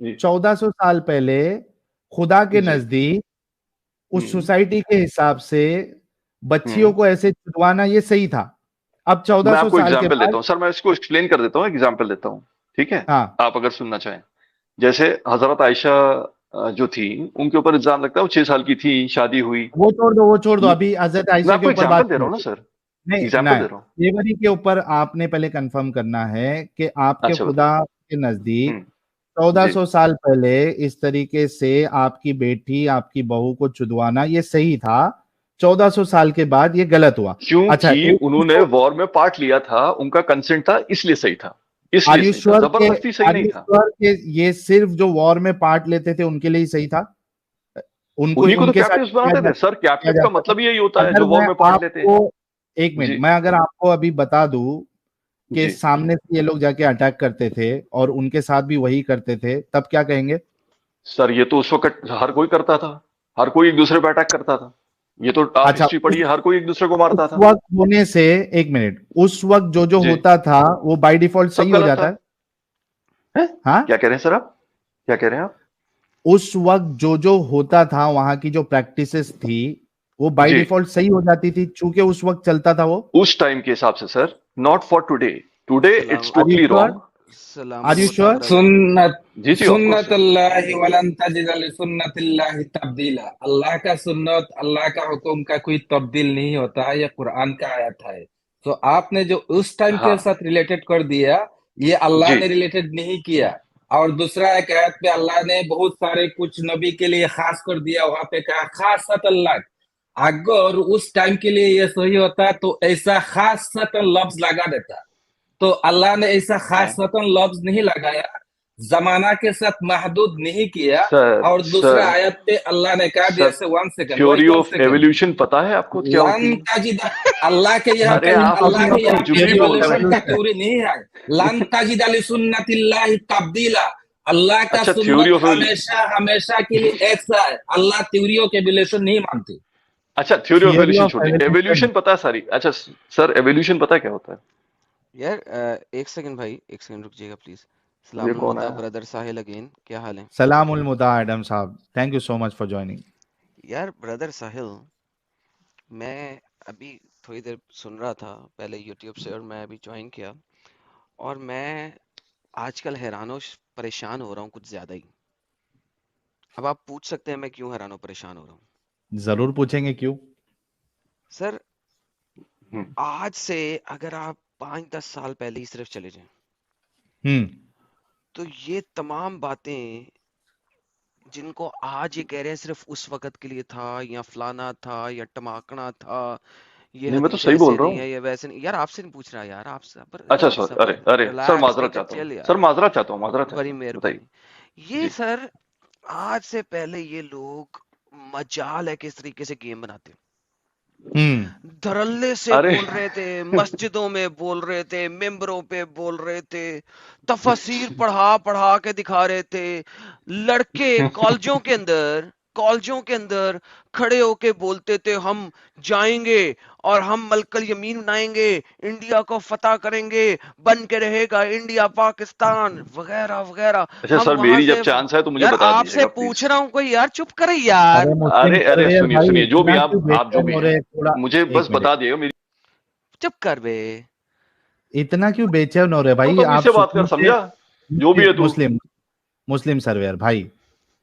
1400 साल पहले खुदा के नजदीक उस सोसाइटी के हिसाब से बच्चियों को ऐसे छुड़वाना ये सही था. अब मैं 1400 आपको साल के एग्जाम्पल बाद. देता हूँ सर, मैं इसको एक्सप्लेन कर देता हूँ, एग्जाम्पल देता हूँ, ठीक है, हाँ, आप अगर सुनना चाहें. जैसे हजरत आयशा जो थी, उनके ऊपर इल्जाम लगता है, वो 6 साल की थी, शादी हुई. वो छोड़ दो. अभी हजरत मैं आयशा के आपको ऊपर एग्जाम्पल बात दे रहा नहीं. हूँ ना सर, नहीं एग्जाम्पल ना, दे रहा हूँ. तेवरी के ऊपर आपने पहले कंफर्म करना है कि आपके अच्छा बताओ. खुदा के नजदीक जी. 1400 साल पहले इस तरीके से आपकी बेटी आपकी बहू को चुदवाना ये सही था. 1400 साल के बाद ये गलत हुआ. अच्छा, क्योंकि उन्होंने वॉर में पार्ट लिया था, उनका कंसेंट था, इसलिए सही था, आर इसलिए यू सही था, श्योर के जबरदस्ती सही आर नहीं यू था. श्योर के ये सिर्फ जो वॉर में पार्ट लेते थे उनके लिए ही सही था? उनको उन्हीं को तो उनके साथ कैप्टिव्स बनाते थे सर, किया कैप्टिव का जाता था. मतलब यही होता है अगर जो वॉर मैं में पार्ट लेते हैं. आपको एक मिनट, जी. मैं अगर आपको अभी बता दूं कि जी. सामने से ये लोग जाके अटैक करते थे और उनके साथ भी वही करते थे, तब क्या कहेंगे? सर ये तो उस वक्त हर कोई करता था, हर कोई एक दूसरे पर अटैक करता था, ये तो आप अच्छा, हिस्ट्री पढ़िए, हर कोई एक दूसरे को उस मारता था. वक्त होने से, एक मिनट, उस वक्त जो जी. होता था वो बाय डिफॉल्ट सब सही हो गलत था. जाता है. हैं? हाँ, क्या कह रहे हैं सर आप, क्या कह रहे हैं आप? उस वक्त जो होता था, वहां की जो प्रैक्टिसेस थी वो बाय जी. डिफॉल्ट सही हो जाती थी चूंकि उस वक्त चलता था वो. उस टाइम के हिसाब से sir, not for today. Today it's सलाम are you totally sure? Wrong. सलाम आर यू अलमुता श्योर? ब्रदर. सुन्नत जी जी ऑफ कोर्स सर. सुन्नतल्लाहि वलन तजिद लिसुन्नतिल्लाहि तब्दीला। अल्लाह का सुन्नत, अल्लाह का हुक्म का कोई तब्दील नहीं होता है, ये कुरान का आयत है. तो आपने जो उस टाइम के हाँ. साथ रिलेटेड कर दिया, ये अल्लाह जी. ने रिलेटेड नहीं किया. और दूसरा एक आयत पे अल्लाह ने बहुत सारे कुछ नबी के लिए खास कर दिया, वहां पे कहा खासत अल्लाह. अगर उस टाइम के लिए ये सही होता तो ऐसा खासत लफ्ज लगा देता. तो अल्लाह ने ऐसा खास हाँ. लफ्ज नहीं लगाया, जमाना के साथ महदूद नहीं किया. सर और दूसरा सर आयत पे अल्लाह ने कहा, सर, जैसे वन सेकंड भाई, theory one of second, evolution पता है आपको क्या होती लन है? ताजिद, अल्लाह के यहाँ अरे पे, आप अल्लाह अपनी के यहाँ पे जुमली बोल रहे एवोल्यूशन का हैं. थ्योरी नहीं है. लन ताजिद अली सुन्नतिल्लाहि तब्दीला. अल्लाह का अच्छा, थ्योरी सुन्नत ऑफ हमेशा हमेशा के लिए ऐसा है. अल्लाह थ्योरियों के एवोल्यूशन नहीं मानते. अच्छा, theory of theory evolution of छोड़िए, एवोल्यूशन. एवोल्यूशन पता है सारी. अच्छा सर, एवोल्यूशन पता है क्या होता है? यार एक सेकंड भाई, एक सेकंड रुक जाइएगा प्लीज. ये सलाम कौन अलमुता है? ब्रदर साहिल अगेन, क्या हाल है? सलाम उल मुदा एडम साहब, thank you so much for joining. यार ब्रदर साहिल, मैं अभी थोड़ी देर सुन रहा था पहले यूट्यूब से और मैं अभी ज्वाइन किया, और मैं आजकल हैरान परेशान हो रहा हूँ कुछ ज्यादा ही. अब आप पूछ सकते हैं मैं क्यों हैरान और परेशान हो रहा हूँ. जरूर पूछेंगे क्यों. सर हम्म. आज से अगर आप 5-10 साल पहले ही सिर्फ चले जाएं, हम्म. तो ये तमाम बातें जिनको आज ये कह रहे हैं सिर्फ उस वक्त के लिए था, या फलाना था, या टमाकना था, ये नहीं, मैं तो हदीस सही बोल ऐसे रहा नहीं हूँ. है, ये वैसे नहीं. यार आपसे नहीं पूछ रहा यार, आपसे पर अच्छा यार सर, अरे सबर, अरे सर, रिलैक्स, माजरत टेक इट चाहता हूँ चिल सर, यार. माजरत चाहता हूँ, माजरत चाहता बड़ी हूँ, मेहरबानी. बताइए. ये जी. सर आज से पहले ये लोग मजाल है किस तरीके से गेम बनाते हैं. हम्म. धड़ल्ले से अरे बोल रहे थे, मस्जिदों में बोल रहे थे, मिंबरों पे बोल रहे थे, तफसीर पढ़ा पढ़ा के दिखा रहे थे. लड़के कॉलेजों के अंदर खड़े होके बोलते थे हम जाएंगे और हम मलकल यमीन बनाएंगे, इंडिया को फतह करेंगे, बन के रहेगा इंडिया पाकिस्तान वगैरह वगैरह. अच्छा हम सर, वहां मेरी से, जब चांस है तो मुझे यार बता आपसे दीजिएगा पूछ प्लीज. रहा हूँ कोई, यार चुप करे यार. अरे मुस्लिम अरे सर्वेयर सुनिए भाई, सुनिए, जो भी इतना क्यों आप जो बेचैन भी हो हैं, रहे, थोड़ा. मुझे एक बस मिनट, बता दिएगा. मेरी चुप कर बे. इतना क्यों बेचैन हो रहे को भाई, तमीज आप से बात कर, सुकून से. समझा? जो भी है तू. मुस्लिम मुस्लिम सर्वेयर भाई,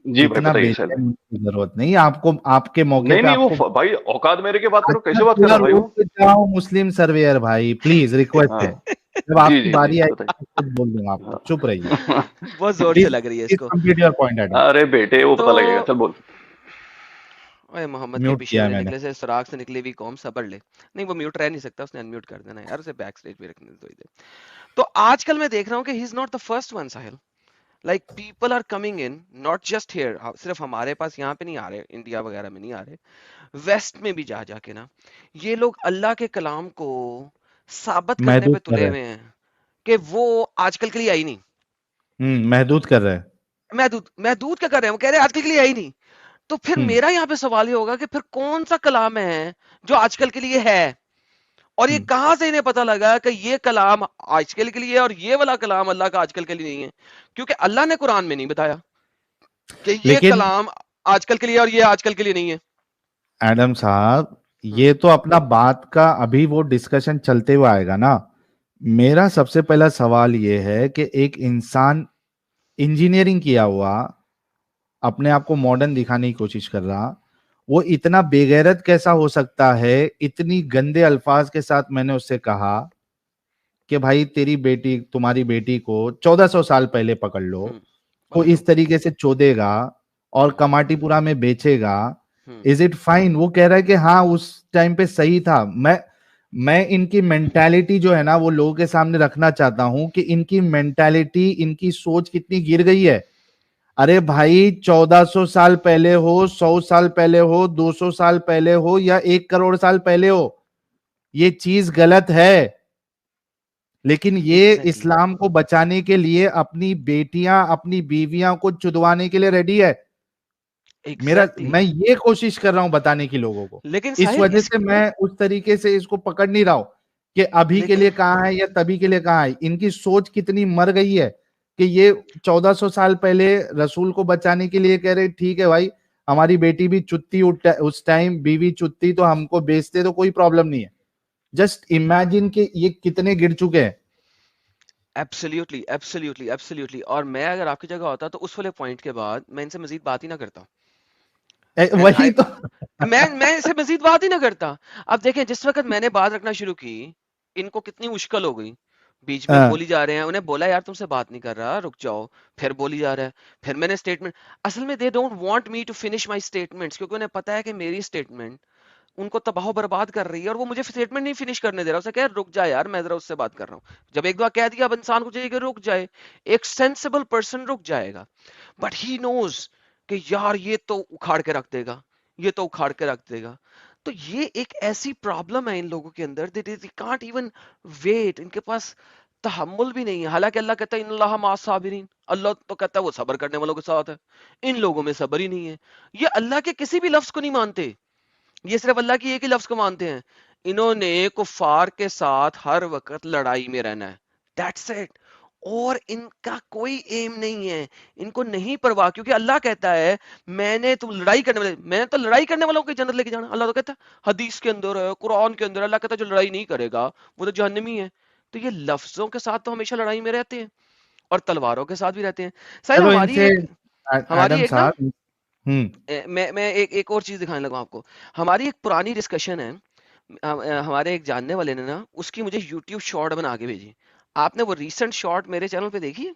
जी भाई, इतना बताइए सर भाई. बेचैन होने की जरूरत नहीं. आपको आपके मौके नहीं पे नहीं, आपको. भाई औकात मेरे के बात करो, अच्छा, कैसे बात कर थोड़ा रहा है भाई रुक वो? जाओ मुस्लिम सर्वेयर भाई, प्लीज रिक्वेस्ट हाँ. है. जब जी आपकी जी जी, बारी आएगी बताइए. मैं खुद बोल दूंगा आपको, चुप रहिए. हाँ. बहुत जोर से प्लीज लग रही है प्लीज इसको. Complete your point Adam. अरे बेटे, वो तो पता लगेगा, चल बोल. ओए मोहम्मद के म्यूट किया पिशेरे मैंने. निकले से सुराग से निकली हुई कौम, सबर ले. नहीं वो म्यूट रह नहीं सकता, उसने अनम्यूट कर देना यार, उसे बैक स्टेज पे रखने दो इधर. तो आजकल मैं देख रहा हूँ कि he is not the first one Sahil. Like people are coming in, not just here, सिर्फ हमारे पास यहाँ पे नहीं आ रहे, इंडिया वगैरह में नहीं आ रहे, वेस्ट में भी जा जाके ना ये लोग अल्लाह के कलाम को साबित करने पे महदूद कर तुले रहे हैं. हुए हैं कि वो आजकल के लिए आई नहीं. महदूद कर रहे हैं. महदूद क्या कर रहे हैं, वो कह रहे हैं आजकल के लिए आई नहीं. तो फिर हम्म. मेरा यहाँ पे सवाल ये होगा कि फिर कौन सा कलाम है जो आजकल के लिए है, اور یہ کہاں سے انہیں پتا لگا کہ یہ کلام آج کل کے لیے اور یہ والا کلام اللہ کا آج کل کے لیے نہیں ہے؟ کیونکہ اللہ نے قرآن میں نہیں بتایا کہ یہ کلام آج کل کے لیے اور یہ آج کل کے لیے نہیں ہے. ایڈم صاحب یہ تو اپنا بات کا ابھی وہ ڈسکشن چلتے ہوئے آئے گا نا. میرا سب سے پہلا سوال یہ ہے کہ ایک انسان انجینئرنگ کیا ہوا اپنے آپ کو ماڈرن دکھانے کی کوشش کر رہا, وہ اتنا بے غیرت کیسا ہو سکتا ہے؟ اتنی گندے الفاظ کے ساتھ میں نے اس سے کہا کہ بھائی تیری بیٹی, تمہاری بیٹی کو 1400 سال پہلے پکڑ لو, وہ اس طریقے سے چودے گا اور کماٹی پورا میں بیچے گا, از اٹ فائن؟ وہ کہہ رہا ہے کہ ہاں اس ٹائم پہ صحیح تھا. میں ان کی مینٹالٹی جو ہے نا وہ لوگوں کے سامنے رکھنا چاہتا ہوں کہ ان کی مینٹالٹی, ان کی سوچ کتنی گر گئی ہے. ارے بھائی 1400 سال پہلے ہو, 100 سال پہلے ہو, 200 سال پہلے ہو یا 1 کروڑ سال پہلے ہو, یہ چیز غلط ہے. لیکن یہ اسلام کو بچانے کے لیے اپنی بیٹیاں, اپنی بیویاں کو چدوانے کے لیے ریڈی ہے. میں یہ کوشش کر رہا ہوں بتانے کی لوگوں کو. اس وجہ سے میں اس طریقے سے اس کو پکڑ نہیں رہا ہوں کہ ابھی کے لیے کہاں ہے یا تبھی کے لیے کہاں ہے. ان کی سوچ کتنی مر گئی ہے کہ یہ 1400 سال پہلے رسول کو بچانے کے لیے کہہ رہے ٹھیک ہے بھائی ہماری بیٹی بھی چتی اس ٹائم, بیوی چتی تو ہم کو بیچتے تو کوئی پرابلم نہیں ہے. جسٹ امیجن کہ یہ کتنے گر چکے ہیں. Absolutely absolutely absolutely. اور میں اگر آپ کی جگہ ہوتا تو اس والے پوائنٹ کے بعد میں ان سے مزید بات ہی نہ کرتا. وہی تو میں اس سے مزید بات ہی نہ کرتا. اب دیکھیں جس وقت میں نے بات رکھنا شروع کی ان کو کتنی مشکل ہو گئی, بیچ میں بولی جا رہے ہیں. انہیں بولا یار تم سے بات نہیں کر رہا, رک جاؤ. پھر بولی جا رہا ہے. پھر میں نے اسٹیٹمنٹ, اصل میں they don't want me to finish my statements, کیونکہ انہیں پتا ہے کہ میری اسٹیٹمنٹ ان کو تباہ و برباد کر رہی ہے اور وہ مجھے اسٹیٹمنٹ نہیں فنش کرنے دے رہا. اسے کہہ رک جا یار, میں ذرا اس سے بات کر رہا ہوں. جب ایک بار کہہ دیا اب انسان کو چاہیے کہ رک جائے, ایک سینسیبل پرسن رک جائے گا. بٹ ہی نوز کہ یار یہ تو اکھاڑ کے رکھ دے گا, یہ تو اکھاڑ کے رکھ دے گا. تو یہ ایک ایسی پرابلم ہے ان لوگوں کے اندر, they can't even wait. ان کے پاس تحمل بھی نہیں ہے. حالانکہ اللہ کہتا ہے ان اللہ مع الصابرین, اللہ تو کہتا ہے وہ صبر کرنے والوں کے ساتھ ہے. ان لوگوں میں صبر ہی نہیں ہے. یہ اللہ کے کسی بھی لفظ کو نہیں مانتے, یہ صرف اللہ کی ایک ہی لفظ کو مانتے ہیں. انہوں نے کفار کے ساتھ ہر وقت لڑائی میں رہنا ہے, that's it. اور ان کا کوئی ایم نہیں ہے, ان کو نہیں پرواہ, کیونکہ اللہ کہتا ہے میں نے تو لڑائی کرنے والے, میں تو لڑائی کرنے والوں کو جنت لے کے جانا. اللہ تو کہتا ہے حدیث کے اندر ہے, قرآن کے اندر اللہ کہتا ہے جو لڑائی نہیں کرے گا وہ تو جہنمی ہے. تو یہ لفظوں کے ساتھ تو ہمیشہ لڑائی میں رہتے ہیں اور تلواروں کے ساتھ بھی رہتے ہیں. سر ہماری ایک نا میں ایک اور چیز دکھانے لگا آپ کو. ہماری ایک پرانی ڈسکشن ہے, ہمارے ایک جاننے والے نے نا اس کی مجھے یوٹیوب شارٹ بنا کے بھیجی. آپ نے وہ ریسنٹ شارٹ میرے چینل پہ دیکھی؟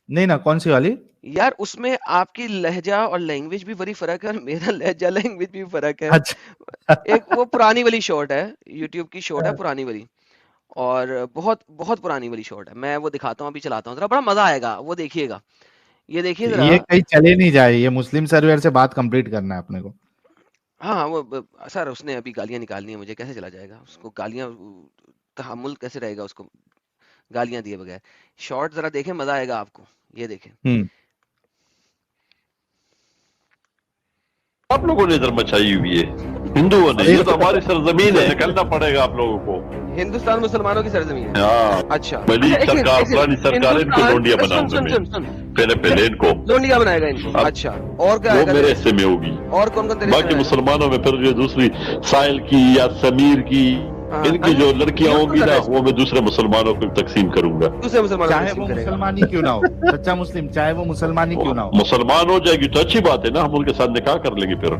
نہیں نا, کون سی والی یار؟ اس میں آپ کی لہجہ اور لینگویج بھی بڑی فرق ہے اور میرا لہجہ لینگویج بھی فرق ہے. ایک وہ پرانی والی شارٹ ہے, یوٹیوب کی شارٹ ہے پرانی والی, اور بہت بہت پرانی والی شارٹ ہے. میں وہ دکھاتا ہوں, ابھی چلاتا ہوں ذرا, بڑا مزہ آئے گا, وہ دیکھیے گا. یہ دیکھیے ذرا, یہ کہیں چلے نہیں جائے, یہ مسلم سرور سے بات کمپلیٹ کرنا ہے اپنے کو. ہاں وہ سر اس نے ابھی گالیاں نکالنی ہے, مجھے کیسے چلا جائے گا اس کو گالیاں, تحمل کیسے رہے گا اس کو گالیاں دیے بغیر. شارٹ ذرا دیکھیں, مزہ آئے گا آپ کو. یہ دیکھیں. آپ لوگوں نے ادھر مچائی ہوئی ہے, ہندوؤں نے. یہ تو ہماری سرزمین ہے, نکلنا پڑے گا آپ لوگوں کو. ہندوستان مسلمانوں کی سرزمین ہے. ہاں اچھا, ملک سرکار, پرانی سرکار ان کو لونڈیا بناؤں گا, پہلے ان کو لونڈیا بنائے گا ان کو. اچھا, اور کیا وہ میرے حصے میں ہوگی. اور کون کون؟ باقی مسلمانوں میں پھر جو دوسری سائل کی یا سمیر کی, ان کی جو لڑکیاں ہوں گی نا, وہ میں دوسرے مسلمانوں کو تقسیم کروں گا. چاہے وہ مسلمان ہی کیوں نہ ہو, سچا مسلم چاہے وہ مسلمان ہی کیوں نہ ہو. مسلمان ہو جائے گی تو اچھی بات ہے نا, ہم ان کے ساتھ نکاح کر لیں گے پھر,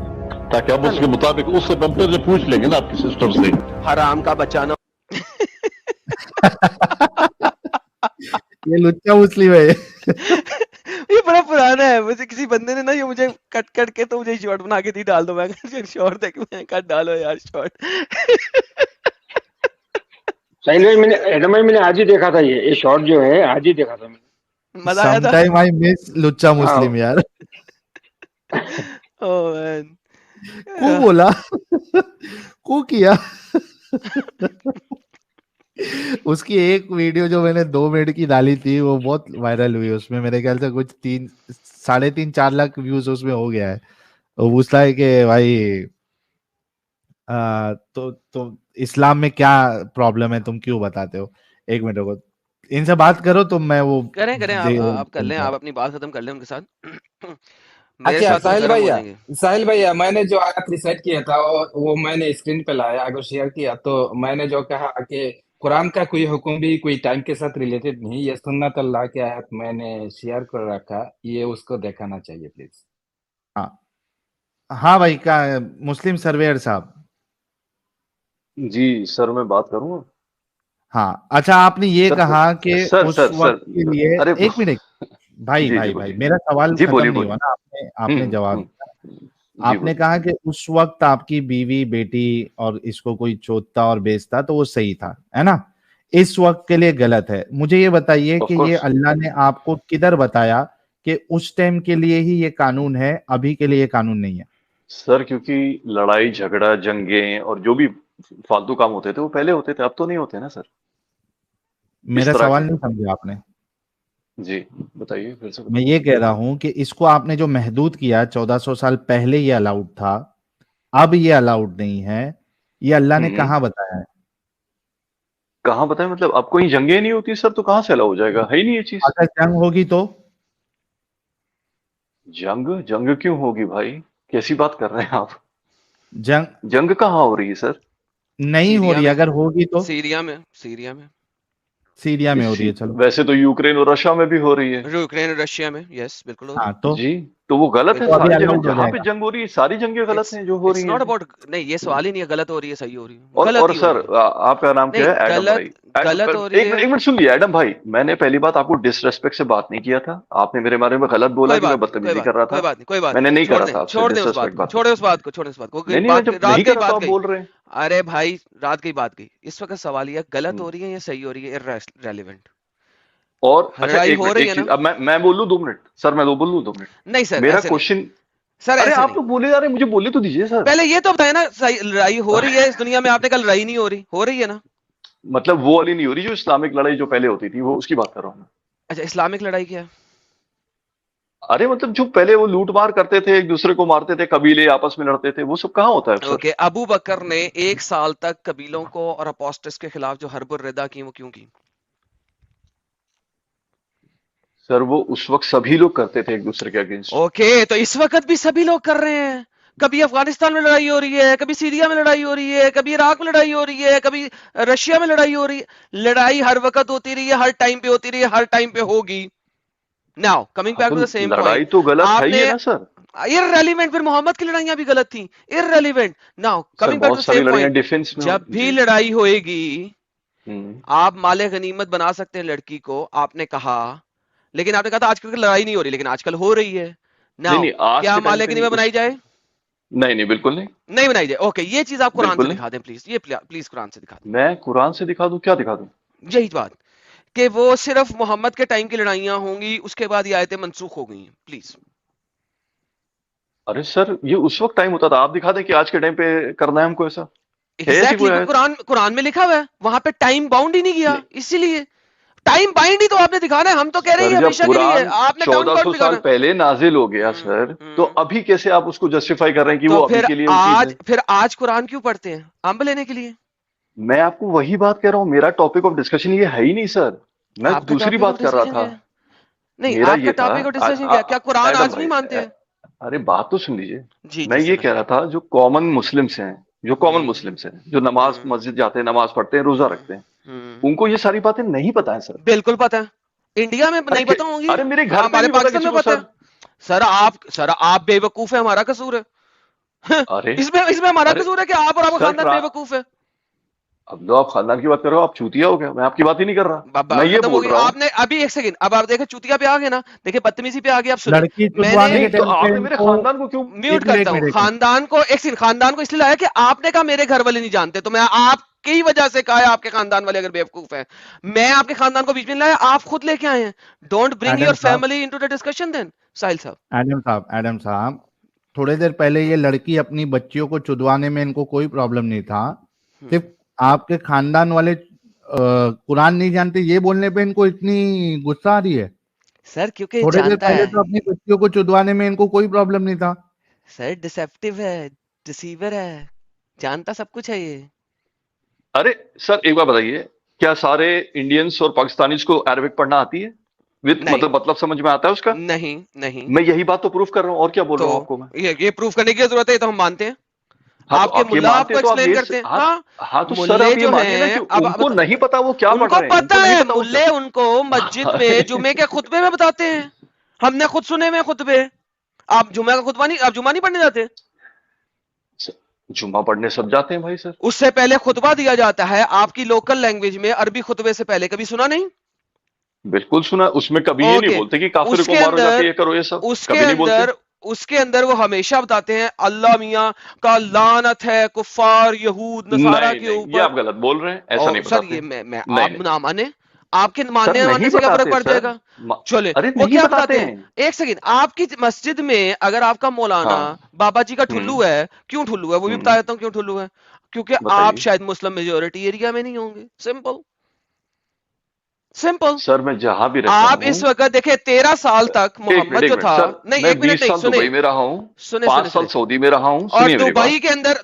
تاکہ ہم اس کے مطابق اس سے ہم پھر پوچھ لیں گے نا آپ کی سسٹر سے. حرام کا بچانا. یہ لچا مسلم ہے. یہ بڑا پرانا ہے. مجھے کسی بندے نے نا یہ مجھے کٹ کر کے تو مجھے شارٹ بنا کے دی, ڈال دو. میں شارٹ دیکھ میں کٹ ڈالو یار شارٹ. ساحل بھائی, میں نے آج ہی دیکھا تھا, یہ شارٹ جو ہے آج ہی دیکھا تھا میں نے. مزہ آیا تھا. Sometime I miss لچا مسلم یار. او مین, کو بولا کو کیا. اس کی ایک ویڈیو جو میں نے 2 منٹ کی ڈالی تھی وہ بہت وائرل ہوئی. اس میں میرے خیال سے کچھ 3.5-4 لاکھ ویوز اس میں ہو گیا ہے. وہ پوچھتا ہے کہ بھائی تو इस्लाम में क्या प्रॉब्लम है, तुम क्यों बताते हो? एक मिनट रुको, इनसे बात करो तो मैं वो करें आप कर लें, आप अपनी बात खत्म कर लें उनके साथ। मेरे अच्छा साथ तो साहिल गर्म हो भैया, जाएंगे। साहिल भैया, मैंने जो आयत रिसाइट किया था वो मैंने स्क्रीन पे लाया, अगर शेयर किया तो मैंने जो कहा कि कुरान का कोई हुक्म भी कोई टाइम के साथ रिलेटेड नहीं, ये सुन्नत अल्लाह की आयत मैंने शेयर कर रखा, ये उसको दिखाना चाहिए प्लीज। हाँ हाँ भाई, क्या मुस्लिम सर्वेयर साहब? जी सर, मैं बात करूँ? हाँ अच्छा, आपने ये सर कहा कि सर उस सर वक्त सर के लिए, अरे एक मिनट भाई जी जी भाई भाई, बोलिए। मेरा सवाल जी खत्म बोलिए नहीं हुआ बोलिए। ना, आपने जवाब दिया। जी आपने बोलिए। कहा कि उस वक्त आपकी बीवी बेटी और इसको कोई चोदता और बेचता तो वो सही था, है ना? इस वक्त के लिए गलत है। मुझे ये बताइए ऑफ कि ये कोर्स अल्लाह ने आपको किधर बताया कि उस टाइम के लिए ही ये कानून है, अभी के लिए ये कानून नहीं है? सर, क्योंकि लड़ाई झगड़ा जंगें और जो भी फालतू काम होते थे वो पहले होते थे, अब तो नहीं होते ना सर, इस मेरा तरह सवाल के। नहीं समझा आपने। जी बताइए, फिर से मैं बताइए। ये कह रहा हूं कि इसको आपने जो महदूद किया 1400 साल पहले ये अलाउड था, अब ये अलाउड नहीं है, ये अल्लाह ने हम्म कहाँ बताया है? कहाँ बताएं? मतलब अब कोई जंगें नहीं होती सर, तो कहाँ से अलाउ हो जाएगा? है ही नहीं ये चीज। अगर जंग होगी तो? जंग जंग क्यों होगी भाई? कैसी बात कर रहे हैं आप? जंग जंग कहाँ हो रही है सर? नहीं हो सीरिया रही, में, अगर होगी तो सीरिया में, सीरिया में हो रही है, चलो। वैसे तो यूक्रेन और रशिया में भी हो रही है। यूक्रेन और रशिया में, यस बिल्कुल हो रही हाँ है। तो जी, तो वो गलत है। तो अभी बिल्कुल सारी जगह अलाउड हो जहां पे जाएगा। जंग हो रही है, सारी जंगें गलत हैं जो हो रही इट्स हैं। नॉट अबाउट, नहीं ये सवाल ही नहीं है गलत हो रही है सही हो रही है, और गलत ही हो सर रही है। आपका नाम क्या नहीं है? एडम भाई। गलत हो रही एक है। मिनट सुन लिया एडम भाई, मैंने पहली बात आपको डिसरेस्पेक्ट से बात नहीं किया था। आपने मेरे बारे में गलत बोला कोई कि मैं बात नहीं, बदतमीजी कर रहा था। कोई बात मैंने नहीं, नहीं करा था आपसे छोड़ दें उस बात डिसरेस्पेक्ट को, बात। छोड़े उस बात को, छोड़े उस बात को, नहीं नहीं, मैं जब रात नहीं गई करा तो बात आप गई। बोल रहे हैं। अरे भाई रात गई बात गई, इस वक्त सवाल ये गलत हो रही है या सही हो रही है, इररेलेवेंट। और अच्छा लड़ाई एक हो मिनट, रही एक है चीज, ना? अब मैं बोल लूं 2 मिनट सर, मैं बोल लूं 2 मिनट? नहीं सर मेरा ऐसे नहीं, क्वेश्चन, सर अरे ऐसे आप नहीं। लोग बोले जा रहे हैं, मुझे बोलने तो दीजिए सर। पहले ये तो बताए ना, सही लड़ाई हो रही है इस दुनिया में, आपने कल लड़ाई नहीं हो रही है ना? मतलब वो वाली नहीं हो रही जो इस्लामिक लड़ाई जो पहले होती थी, वो उसकी बात कर रहा हूँ मैं। अच्छा इस्लामिक लड़ाई क्या है? अरे मतलब जो पहले वो लूट मार करते थे, एक दूसरे को मारते थे, कबीले आपस में लड़ते थे, वो सब कहाँ होता है अब सर? ओके, अबू बकर ने 1 साल तक कबीलों को और अपोस्टस के खिलाफ जो हर्ब रिदा की वो क्यों की? सर वो उस वक्त सभी लोग करते थे एक दूसरे के अगेंस्ट। ओके, तो इस वक्त भी सभी लोग कर रहे हैं। कभी अफगानिस्तान में लड़ाई हो रही है, कभी सीरिया में लड़ाई हो रही है, कभी इराक में लड़ाई हो रही है, कभी रशिया में लड़ाई हो रही है। लड़ाई हर वक्त होती रही है, हर टाइम पे होती रही है, हर टाइम पे होगी। नाउ कमिंग हाँ बैक तो टू द सेम लड़ाई पॉइंट, तो गलत है ही आपने है ना सर। इररेलेवेंट, फिर मोहम्मद की लड़ाइयां भी गलत थी, irrelevant. Now sir coming back to बहुत द सारी सेम लड़ाइयां पॉइंट, डिफेंस में जब भी जी। लड़ाई होएगी हम्म आप माले गनीमत बना सकते हैं लड़की को, आपने कहा। लेकिन आपने कहा था आजकल लड़ाई नहीं हो रही, लेकिन आजकल हो रही है। नहीं नाउ नहीं, आज क्या के टाइम माले पे नहीं, गनीमत बनाई उस जाए? नहीं नहीं बिल्कुल नहीं। नहीं बनाई जाए। ओके, ये चीज आप कुरान से बिल्कुल नहीं। दिखा दें प्लीज, ये प्लीज कुरान से दिखा मैं कुरान से दिखा दूं? क्या दिखा दूं? दें यही बात, कि वो सिर्फ मोहम्मद के टाइम की लड़ाइयां होंगी, उसके बाद ये आयतें मनसूख हो गई हैं, प्लीज। अरे सर ये उस वक्त टाइम होता था, आप दिखा दें कि आज के टाइम पे करना है हमको ऐसा? है ऐसी एग्जैक्टली कोई आयत? कुरान में लिखा हुआ है, वहां पे टाइम बाउंड ही नहीं किया, नहीं इसीलिए टाइम बाइंड ही तो आपने दिखाना है। हम तो कह रहे हैं सर, ये जब हमेशा के लिए है, कुरान आपने टाइम बाउंड 1400 साल दिखाना है। पहले नाजिल हो गया सर, तो अभी कैसे आप उसको जस्टिफाई कर रहे हैं कि तो वो अभी के लिए चीज है? फिर आज कुरान क्यों पढ़ते हैं? अम्ब लेने के लिए? मैं आपको वही बात कह रहा हूँ, मेरा टॉपिक ऑफ डिस्कशन ये है ही नहीं सर, मैं आपका दूसरी टॉपिक ऑफ बात कर रहा डिस्कशन था। क्या है? नहीं, मेरा आपका ये था टॉपिक ऑफ डिस्कशन क्या है? क्या कुरान एडम आज नहीं भाई, मानते हैं? अरे बात तो सुन लीजिए। जी मैं जी ये सुना। कह रहा था, जो कॉमन मुस्लिम्स हैं, जो कॉमन मुस्लिम्स हैं, जो नमाज मस्जिद जाते हैं, नमाज पढ़ते हैं, रोजा रखते हैं, उनको ये सारी बातें नहीं पता है सर। बिल्कुल पता है, इंडिया में अरे नहीं पता होंगी, अरे मेरे घर पे हमारे नहीं पता पाकिस्तान किसी में को पता सर। है। सर आप बेवकूफ है, हमारा कसूर है। अरे इसमें हमारा अरे कसूर है कि आप और आपका सर खानदान बेवकूफ है। अब तो आप खानदान की बात कर रहे हो, आप चूतिया हो गया? मैं आपकी बात ही नहीं कर रहा, मैं बात ये खत्म हो बोल गई। रहा हूँ। आपने अभी एक सेकंड, अब आप देखे चुतिया पे आ गए ना, देखिए बदतमीजी पे आ गए। आप सुनिए, लड़की मैंने चुदवाने के नहीं तो टाइम पे आपने मेरे इनको खानदान को क्यों? म्यूट करता हूँ एक मिनट खानदान को। एक सेकंड, खानदान को इसलिए लाया कि आपने कहा मेरे घर वाले नहीं जानते, तो मैं आपकी वजह से कहा है आपके खानदान वाले अगर बेवकूफ है, मैं आपके खानदान को बीच में लाया, आप खुद लेके आए हैं। डोंट ब्रिंग एडम योर साहब, family into the discussion then. Sahil साहब, एडम साहब, थोड़ी देर पहले ये लड़की अपनी बच्चियों को चुदवाने में इनको कोई प्रॉब्लम नहीं था, सिर्फ आपके खानदान वाले कुरान नहीं जानते ये बोलने पे इनको इतनी गुस्सा आ रही है। सर क्योंकि थोड़ी देर जानता पहले है तो अपनी बच्चियों को चुदवाने में इनको कोई प्रॉब्लम नहीं था। सर, डिसेप्टिव है, डिसीवर है, जानता सब कुछ है ये। अरे सर एक बार बताइए, क्या सारे इंडियंस और पाकिस्तानीज को अरबिक पढ़ना आती है? विद नहीं। मतलब समझ में आता है उसका? नहीं नहीं, मैं यही बात तो प्रूफ कर रहा हूँ, और क्या बोल रहा हूँ आपको मैं? ये प्रूफ करने की जरूरत है, तो हम मानते हैं। हाँ, तो आपके आप ये मुल्ला मानते आपको तो आप एक्सप्लेन ये करते हैं। हाँ तो सर मुल्ले आप ये जो मानिए ना हैं, कि अब उनको नहीं पता वो क्या पढ़ उनको रहे हैं, पता उनको नहीं है, पता वो मुल्ले उनको मस्जिद में जुमे के खुतबे में बताते हैं। हमने खुद सुने में खुतबे। आप जुमे का खुतबा नहीं, आप जुमा नहीं पढ़ने जाते? जुम्मा पढ़ने सब जाते हैं भाई सर। उससे पहले खुतबा दिया जाता है आपकी लोकल लैंग्वेज में, अरबी खुतबे से पहले। कभी सुना नहीं? बिल्कुल सुना, उसमें कभी ये नहीं ओके, बोलते कि काफिर को उसके मारो जाके अंदर ये करो ये सब, उसके कभी नहीं बोलते। अंदर उसके अंदर वो हमेशा बताते हैं अल्लाह मियाँ का लानत है कुफार यहूद नसारा नहीं के नहीं, ये ऊपर। आप गलत बोल रहे हैं, ऐसा नहीं सर बताते। ये मैं नहीं आप नहीं ना माने, आपके सर, मानने नहीं मानने से क्या फर्क बताते पड़ सर। जाएगा? चले, अरे वो नहीं क्या बताते बताते हैं? हैं। एक सेकंड, आपकी मस्जिद में अगर आपका मौलाना हाँ। बाबा जी का ठुल्लू है, क्यों ठुल्लू है वो भी बता देता हूँ क्यों ठुल्लू है। क्योंकि आप बताइए शायद मुस्लिम मेजोरिटी एरिया में नहीं होंगे। Simple simple. सर, मैं जहां भी रहता आप हूँ। इस वक्त देखिए 13 साल तक मोहम्मद जो था, नहीं मैं 1 मिनट 20 नहीं, साल सुने दुबई में रहा हूँ, सुने 5 सुने साल सुने। सऊदी में रहा हूँ, और सुनिए मेरी बात।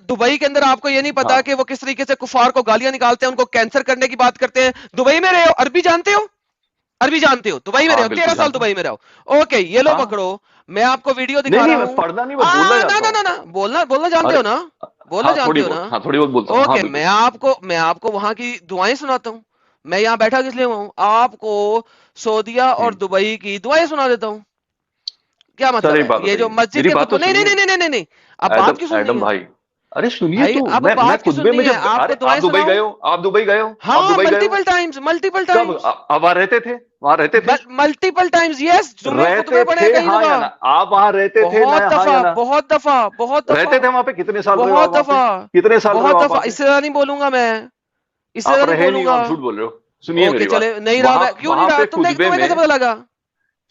दुबई के अंदर आपको ये नहीं पता हाँ। कि वो किस तरीके से कुफार को गालियां निकालते हैं, उनको कैंसर करने की बात करते हैं। दुबई में रहे हो, अरबी जानते हो? अरबी जानते हो? दुबई में रहे हाँ हो, बिल्कुल 13 साल जानता हूँ। दुबई में रहो। ओके, ये लो हाँ पकड़ो, मैं आपको वीडियो नहीं दिखा नहीं, रहा मैं हूँ। पढ़ना नहीं, मैं बोलना जानता हूँ। ना, बोलना बोलना जानते अरे हो ना? बोलना जानते हो ना? हाँ थोड़ी बहुत बोलता हूँ, हाँ ओके, बिल्कुल। मैं आपको वहां की दुआएं सुनाता हूँ। मैं यहाँ बैठा किस लिए हुआ हूँ? आपको सऊदिया और दुबई की दुआएं सुना देता हूँ। क्या सर मतलब एक बात है? ये जो बताइए, मस्जिद मेरी के बात तो खुतबे, नहीं नहीं सुनिए। नहीं नहीं नहीं नहीं, अब बात क्यों सुननी एडम है भाई, अरे सुनिए भाई? तो। अब मैं बात क्यों खुतबे सुननी में है? जब, आपको अरे आप दुआएं दुबई सुनाऊं? गए हो, आप दुबई गए हो, आप हाँ, दुबई गए हो? मल्टीपल कब टाइम्स, आप वहां रहते थे? वहां रहते थे? Multiple times, yes. जुमे के खुतबे रहते पढ़े थे, हैं कई हाँ दफा, या ना? आप वहां रहते थे ना, हाँ या ना? बहुत दफा, रहते थे वहां पे? कितने साल रहे हो आप बहुत वहां पे? दफा, कितने साल रहे हो बहुत आप दफा। वहां पे? इससे ज्यादा नहीं बोलूंगा मैं, इससे आप ज्यादा नहीं रहे नहीं हो, बोलूंगा। आप झूठ बोल रहे हो। सुनिए ओके मेरी बात। चले, नहीं रहा वहां मैं, क्यों नहीं वहां रहा? पे खुतबे तुम्हें कैसे में, पता लगा?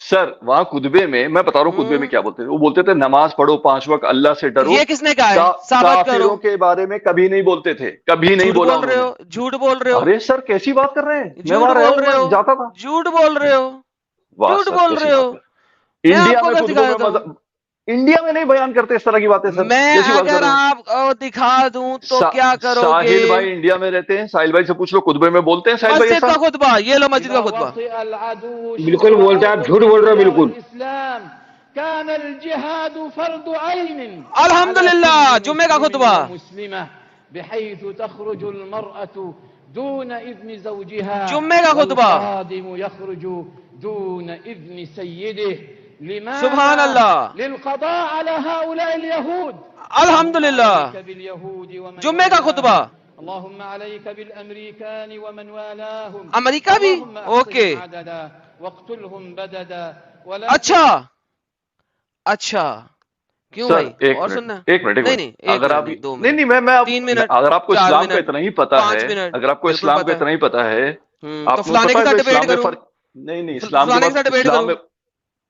सर वहां खुतबे में, मैं बता रहा हूँ खुतबे में क्या बोलते थे। वो बोलते थे नमाज पढ़ो 5 वक्त, अल्लाह से डरो। ये किसने कहा है? साबित करो। काफिरों के बारे में कभी नहीं बोलते थे, कभी नहीं झूठ बोला बोल रहे उन्होंने। हो, झूठ बोल रहे हो, अरे सर कैसी बात कर रहे हैं, मैं झूठ वहां रहा बोल हूँ, रहे हो, मैं जाता था। झूठ बोल रहे हो, वाह झूठ सर, बोल कैसी रहे हो। बात कर। मैं इंडिया आपको में अगर खुतबों दिखा में देता हूँ, इंडिया में नहीं बयान करते इस तरह की बातें सर, मैं कैसी बात कर अगर रहे हैं? आपको दिखा दूं तो क्या करोगे? साहिल भाई इंडिया में रहते हैं, साहिल भाई से पूछ लो, खुतबे में बोलते हैं साहिल भाई मस्जिद ऐसा? का खुतबा, ये लो मस्जिद का खुतबा। बिल्कुल बोलते हैं आप, झूठ बोल रहे हो बिल्कुल। अल्हम्दुलिल्लाह, जुम्मे का खुतबा। जुम्मे का खुतबा, सुभान अल्लाह, अल्हम्दुलिल्लाह, जुम्मे का खुतबा। अमेरिका भी? ओके, अच्छा, क्यों भाई? और सुनना? एक मिनट नहीं नहीं, अगर आप, नहीं, 2 नहीं मिनट, नहीं, मैं 3 मिनट, अगर आपको 4 इस्लाम का मिनट, इतना ही पता 5 है, मिनट, अगर आपको बिल्कुल इस्लाम का पता है। इतना ही पता है, तो आपको फलाने के पता साथ है डिबेट इस्लाम में करूं? फर्क? नहीं इस्लाम के फलाने के बाद साथ डिबेट इस्लाम करूं? में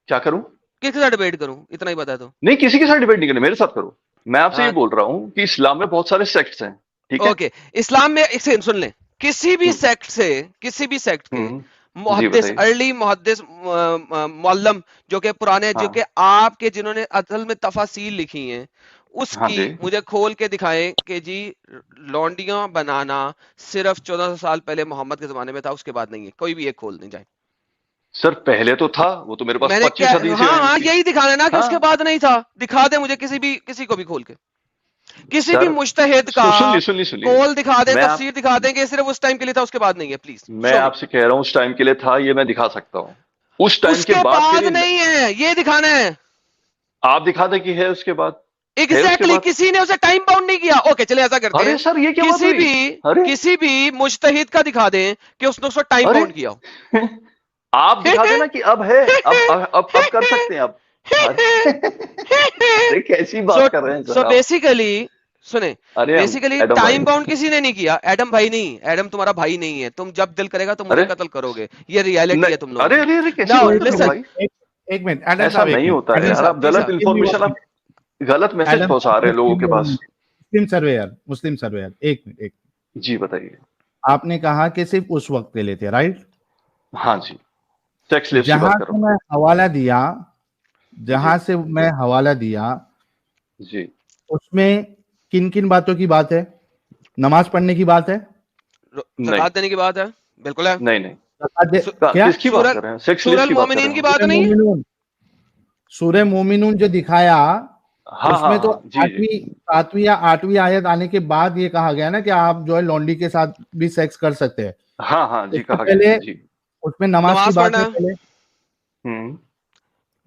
क्या करूं? किसके साथ डिबेट करूं? इतना ही पता है तो। नहीं, किसी के साथ डिबेट नहीं करना, मेरे साथ करो। मैं आपसे ये हाँ, बोल रहा हूँ कि इस्लाम में बहुत सारे सेक्ट्स हैं, ठीक है? ओके, इस्लाम में एक सेकंड सुन ले, किसी भी सेक्ट के जी मुहद्दिस, बताइए। अर्ली मुहद्दिस, मुअल्लम, जो कि पुराने, जो कि हाँ आपके जिन्होंने असल में तफासील लिखी हैं, हाँ उसकी जी मुझे खोल के दिखाएं कि जी लौंडियां बनाना सिर्फ 1400 साल पहले मोहम्मद के जमाने में था, उसके बाद नहीं है। कोई भी एक खोल नहीं जाए। सर, पहले तो था, वो तो मेरे पास मैंने 25 क्या, हदीसें हाँ हैं हाँ, उसकी। यही दिखाना ना कि हाँ उसके बाद नहीं था। दिखा दे मुझे किसी को भी खोल के, किसी भी सर, मुज्तहिद का सुन लीजिए कौल दिखा दें, मैं तफसीर दिखा दें कि सिर्फ उस टाइम के लिए था, उसके बाद नहीं है। प्लीज मैं शो मी। आपसे कह रहा हूँ उस टाइम के लिए था, ये मैं दिखा सकता हूँ। उस टाइम के उसके बाद के बाद लिए नहीं है, ये दिखाना है। आप दिखा दें कि है उसके बाद, है उसके एग्जैक्टली, बाद। किसी ने उसे टाइम बाउंड नहीं किया। ओके चले, ऐसा करते अरे हैं, सर, ये क्या बात हुई? अरे किसी भी मुज्तहिद का दिखा दें कि उसने उसको टाइम अरे बाउंड किया हो। आप दिखा देना कि अब है, अब कर सकते हैं अब। अरे कैसी बात कर रहे हैं सर आप? बेसिकली सुने, अरे बेसिकली एडम टाइम भाई, बाउंड किसी ने नहीं किया। एडम भाई नहीं, एडम तुम्हारा भाई नहीं है। तुम जब दिल करेगा तो मुझे अरे कत्ल करोगे, ये रियलिटी है तुम लोगों अरे की। अरे अरे कैसी नाउ बात कर रहे हो लिसन, भाई? एक मिनट एडम ऐसा साहब, एक नहीं मिनट होता है एडम यार, साहब, आप गलत इन्फॉर्मेशन, आप गलत मैसेज एडम पहुंचा रहे हैं लोगों के पास। मुस्लिम सर्वेयर, एक मिनट। जी बताइए। आपने कहा कि सिर्फ उस वक्त के लिए थे, राइट? हाँ जी, सेक्स स्लेव्स की जहां बात कर से रहा मैं हवाला दिया, जहां जी। से मैं हवाला दिया, जी उसमें किन किन बातों की बात है? नमाज पढ़ने की बात है, ज़कात देने की बात है, बिल्कुल है। नहीं नहीं, क्या किसकी बात कर रहे हैं? सेक्स लिस्ट की बात कर रहे मोमिनीन की हैं? बात नहीं है। सूरह मोमिनून जो दिखाया हाँ उसमें तो हाँ जी जी 7वीं या 8वीं आयत आने के बाद ये कहा गया ना कि आप जो है लॉन्डी के साथ भी सेक्स कर सकते हैं। हाँ हाँ जी, उसमें कहा गया जी। उसमें नमाज की बात पढ़ना है, पहले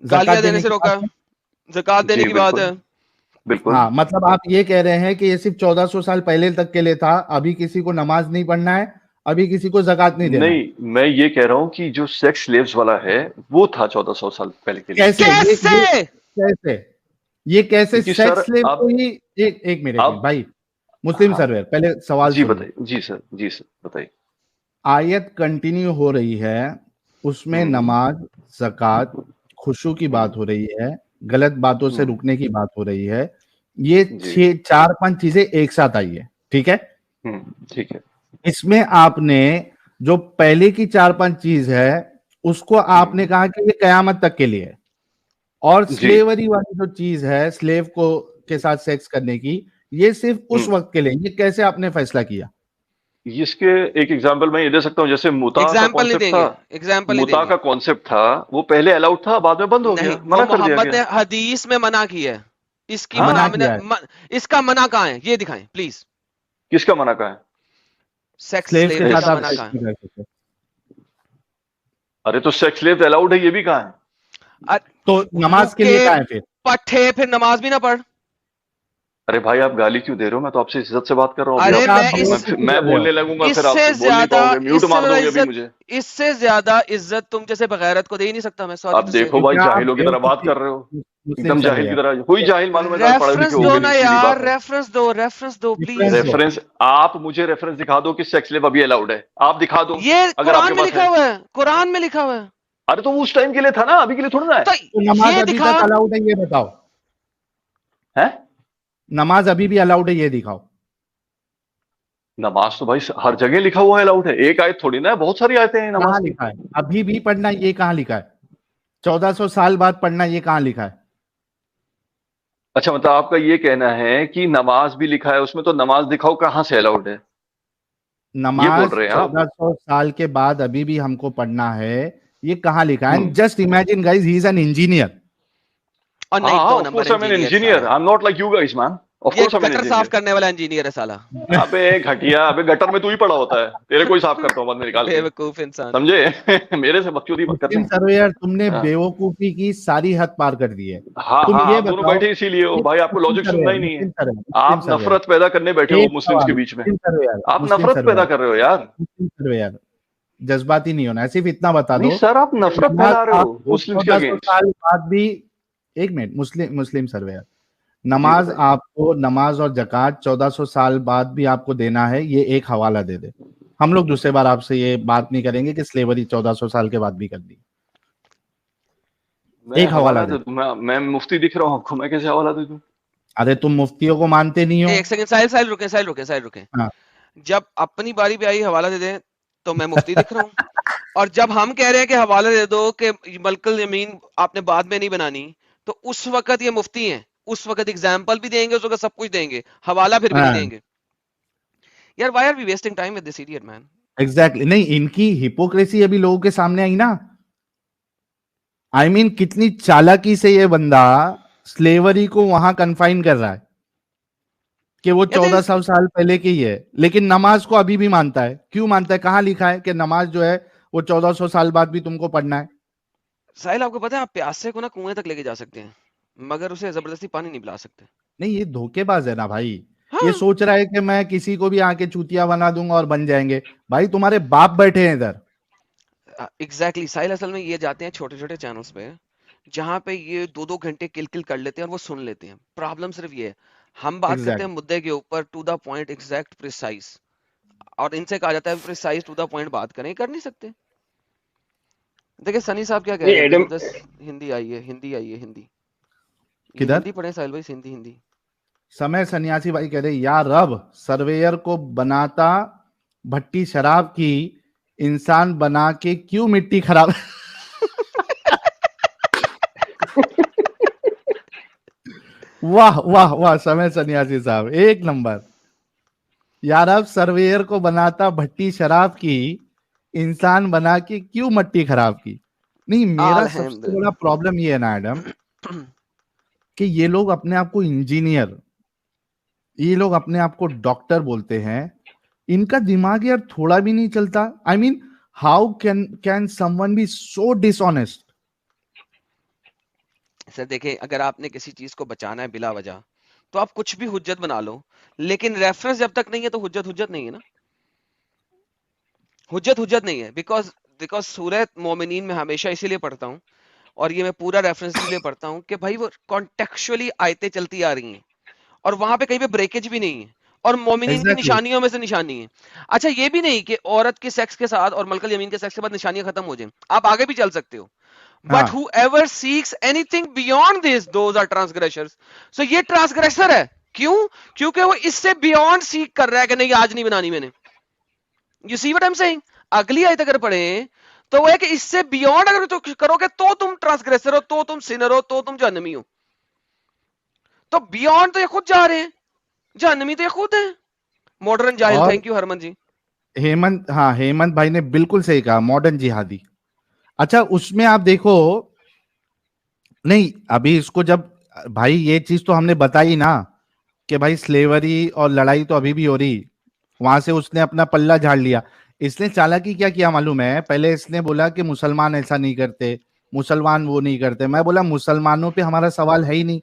गालियां ज़कात देने से की रोका, बात है। ज़कात देने जी की बात बिल्कुल है। बिल्कुल। हाँ, मतलब आप ये कह रहे हैं कि ये सिर्फ 1400 साल पहले तक के लिए था, अभी किसी को नमाज नहीं पढ़ना है, अभी किसी को ज़कात नहीं देना है। नहीं, मैं ये कह रहा हूँ कि जो सेक्स स्लेव्स वाला है वो था 1400 साल पहले के लिए। कैसे ये कैसे क्योंकि सेक्स सर स्लेव अब को ही एक मिनट अब भाई, मुस्लिम हाँ सर्वर पहले सवाल जी सुनिए। बताइए। जी सर बताइए। आयत कंटिन्यू हो रही है, उसमें नमाज, ज़कात, खुशू की बात हो रही है, गलत बातों से रुकने की बात हो रही है। ये जी 4-5 चीजें एक साथ आई है, ठीक है। ठीक है। इसमें आपने जो पहले की 4-5 चीज है उसको आपने कहा कि ये कयामत तक के लिए है, और जी स्लेवरी वाली जो चीज है स्लेव को के साथ सेक्स करने की, ये सिर्फ उस वक्त के लिए। ये कैसे आपने फैसला किया? इसके एक एग्जांपल मैं ये दे सकता हूँ, जैसे मुता का एग्जाम्पल नहीं कॉन्सेप्ट था, देंगे, एग्जाम्पल नहीं मुता का देंगे। कॉन्सेप्ट था वो पहले अलाउड था, बाद में बंद हो नहीं, गया, वो मना कर दिया मोहम्मद ने गया। हदीस में मना किया है। इसकी मना मना किया है। इसका मना कहाँ है, ये दिखाएं प्लीज। किसका मना का है? सेक्स स्लेव के स्लेवरी साथ का आप मना सेक्स कहाँ नहीं है? कर सकते। अरे तो सेक्स स्लेव अलाउड है, ये भी कहाँ है? तो नमाज के लिए कहा है फिर? पट्टे फिर नमाज भी ना पढ़। अरे भाई आप गाली क्यों दे रहे हो? मैं तो आपसे इज्जत से बात कर रहा हूँ। अरे मैं बोलने लगूंगा फिर आप इससे बोल नहीं ज्यादा पाओगे, म्यूट मार दोगे अभी मुझे। इससे ज्यादा इज्जत तुम जैसे बगैरत को दे ही नहीं सकता मैं। सॉरी अब देखो भाई, जाहिलों की तरह बात कर रहे हो, एकदम जाहिल की तरह। हुई जाहिल मालूम है, पढ़े लिखे रेफरेंस हो दो गए ना नहीं, सीधी यार, बात है। रेफरेंस दो प्लीज। रेफरेंस आप मुझे रेफरेंस दिखा दो कि सेक्स स्लेव अभी अलाउड है, आप दिखा दो। ये अगर कुरान आपके में पास लिखा है। हुआ है, कुरान में लिखा हुआ है। अरे तो उस टाइम के लिए था ना, अभी के लिए थोड़ा ना है। तो नमाज ये अभी दिखा। तक अलाउड है, ये बताओ। है नमाज अभी भी अलाउड है, ये दिखाओ। नमाज तो भाई हर जगह लिखा हुआ है अलाउड है, एक आयत थोड़ी ना है, बहुत सारी आयतें हैं कहाँ नमाज की। लिखा है अभी भी पढ़ना, ये कहाँ लिखा है? 1400 साल बाद पढ़ना, ये कहाँ लिखा है? अच्छा, मतलब आपका ये कहना है कि नमाज भी लिखा है उसमें, तो नमाज दिखाओ कहाँ से अलाउड है, ये बोल नमाज रहे हैं आप? 1400 साल के बाद अभी भी हमको पढ़ना है, ये कहाँ लिखा है? Just imagine guys, he is an engineer. और नहीं, हाँ, दो of number course I am an engineer, I am not like you guys man, of ये course I am an gutter साफ इंजीनियर। करने वाला इंजीनियर है साला। अबे घटिया, अबे गटर में तू ही पड़ा होता है, तेरे को ही साफ करता हूँ बाद में निकाल के, बेवकूफ इंसान। समझे? मेरे से बकचोदी मत मुस्लिम करना। सर्वेयर, तुमने हाँ। बेवकूफी की सारी हद पार कर दी है। हाँ तुम हाँ, ये आप दोनों बताओ, बैठे इसीलिए हो भाई, आपको लॉजिक सुनना ही नहीं है। आप मुस्लिम नफरत पैदा करने बैठे हो एक मुस्लिम्स के सवाल, बीच में, मुस्लिम सर्वेयर, आप मुस्लिम नफरत पैदा सर्वेयर, कर रहे हो यार। मुस्लिम सर्वेयर, जज्बाती नहीं होना है, सिर्फ इतना बता नहीं दो। सर, आप नफरत फैला रहे हो आपको मुस्लिम्स के 1400 अगेंस्ट। साल बाद भी, एक मिनट, मुस्लिम सर्वेयर, जी नमाज बताइए। आपको, नमाज और जकात 1400 साल बाद भी आपको देना है, ये एक हवाला दे दे। हम लोग दूसरे बार आपसे ये बात नहीं करेंगे कि स्लेवरी 1400 साल के बाद भी कर दी। मैं एक हवाला दे। दे दूं? मैं मुफ्ती दिख रहा हूँ आपको, मैं कैसे हवाला दे दूं? अरे तुम मुफ्तियों को मानते नहीं हो। एक सेकंड, साहिल रुके। हाँ। जब अपनी बारी पे आई हवाला दे दे तो मैं मुफ्ती दिख रहा हूँ, और जब हम कह रहे हैं कि हवाला दे दो कि मलकुल यमीन आपने बाद में नहीं बनानी, तो उस वक्त ये मुफ्ती हैं, उस वक्त एग्जाम्पल भी देंगे, उस वक्त सब कुछ देंगे, हवाला फिर भी नहीं देंगे। यार why are we wasting time with this idiot man? Exactly, नहीं, इनकी हिपोक्रेसी अभी लोगों के सामने आई ना। आई मीन कितनी चालाकी से ये बंदा स्लेवरी को वहां कन्फाइन कर रहा है कि वो 1400 साल पहले की है, लेकिन नमाज को अभी भी मानता है। क्यों मानता है? कहां लिखा है कि नमाज जो है वो 1400 साल बाद भी तुमको पढ़ना है? साहिल आपको पता है, आप प्यासे को ना कुएं तक लेके जा सकते हैं, मगर उसे जबरदस्ती पानी नहीं पिला सकते। नहीं, ये धोखेबाज है ना भाई। हाँ। ये सोच रहा है कि मैं किसी को भी आके चूतिया बना दूंगा और बन जाएंगे। भाई तुम्हारे बाप बैठे हैं इधर। एग्जैक्टली साहिल, असल में ये जाते हैं छोटे छोटे चैनल्स पे जहां पे ये 2-2 घंटे किल कर लेते हैं और वो सुन लेते हैं। प्रॉब्लम सिर्फ ये है, हम बात करते हैं मुद्दे के ऊपर, to the point, exact, precise, और इनसे कहा जाता है प्रिसाइज टू द पॉइंट बात करें, कर नहीं सकते। देखिए सनी साहब क्या कह रहे हैं, हिंदी आई है, हिंदी किधर? हिंदी पढ़े साहिल भाई, हिंदी। समय सन्यासी भाई कह रहे, या रब, सर्वेयर को बनाता भट्टी शराब की, इंसान बना के क्यों मिट्टी खराब। वाह वाह वाह, समय सन्यासी साहब एक नंबर। यार अब सर्वेयर को बनाता भट्टी शराब की, इंसान बना के क्यों मट्टी खराब की। नहीं, मेरा सबसे बड़ा प्रॉब्लम ये है ना एडम, कि ये लोग अपने आप को इंजीनियर, ये लोग अपने आप को डॉक्टर बोलते हैं, इनका दिमाग यार थोड़ा भी नहीं चलता। I mean how can someone be so dishonest. Sir देखिए, अगर आपने किसी चीज को बचाना है बिला वजह, तो आप कुछ भी हुज्जत बना लो, लेकिन रेफरेंस जब तक नहीं है तो हुज्जत नहीं है ना, हुज्जत नहीं है। बिकॉज सूरह मोमिनीन में हमेशा इसीलिए पढ़ता हूँ, और ये मैं पूरा रेफरेंस इसलिए पढ़ता हूँ कि भाई वो कॉन्टेक्चुअली आयतें चलती आ रही हैं और वहां पे कहीं पे ब्रेकेज भी नहीं है, और मोमिनीन की निशानियों में से निशानी है। अच्छा, ये भी नहीं कि औरत के सेक्स के साथ और मलकल यमीन के सेक्स के बाद निशानियां खत्म हो जाएं, आप आगे भी चल सकते हो। But whoever seeks anything beyond this, those are transgressors. So ये ट्रांसग्रेसर है। क्यों? क्योंकि वो इससे बियॉन्ड सीक कर रहा है कि नहीं आज नहीं बनानी मैंने। You see what I'm saying? अगली आयत अगर पढ़े तो वो है कि इससे बियॉन्ड अगर तो करोगे तो तुम ट्रांसग्रेसर हो, तो तुम सिनर हो, तो तुम जहन्नमी हो। तो बियॉन्ड तो ये खुद जा रहे हैं, जहन्नमी तो ये खुद है। मॉडर्न जाहिल। थैंक यू हरमन जी। हेमंत भाई ने बिल्कुल सही कहा, मॉडर्न जिहादी। अच्छा, उसमें आप देखो, नहीं अभी इसको जब भाई ये चीज तो हमने बताई ना कि भाई स्लेवरी और लड़ाई तो अभी भी हो रही, वहां से उसने अपना पल्ला झाड़ लिया। इसने चालाकी क्या किया मालूम है, पहले इसने बोला कि मुसलमान ऐसा नहीं करते, मुसलमान वो नहीं करते। मैं बोला मुसलमानों पे हमारा सवाल है ही नहीं,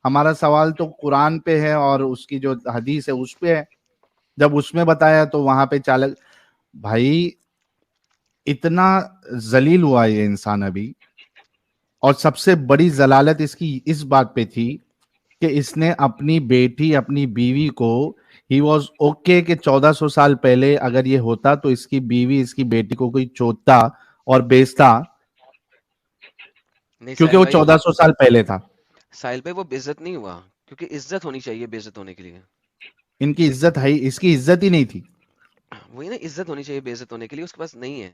हमारा सवाल तो कुरान पे है और उसकी जो हदीस है उस पे है। जब उसमें बताया तो वहां पे चालक, भाई इतना जलील हुआ ये इंसान अभी। और सबसे बड़ी जलालत इसकी इस बात पे थी कि इसने अपनी बेटी, अपनी बीवी को, ही वॉज ओके कि 1400 साल पहले अगर ये होता तो इसकी बीवी, इसकी बेटी को कोई चोदता और बेचता, क्योंकि वो 1400 साल पहले था। साहिल भाई वो बेइज्जत नहीं हुआ, क्योंकि इज्जत होनी चाहिए बेइज्जत होने के लिए। इनकी इज्जत है, इसकी इज्जत ही नहीं थी। वही ना, इज्जत होनी चाहिए बेइज्जत होने के लिए, उसके पास नहीं है।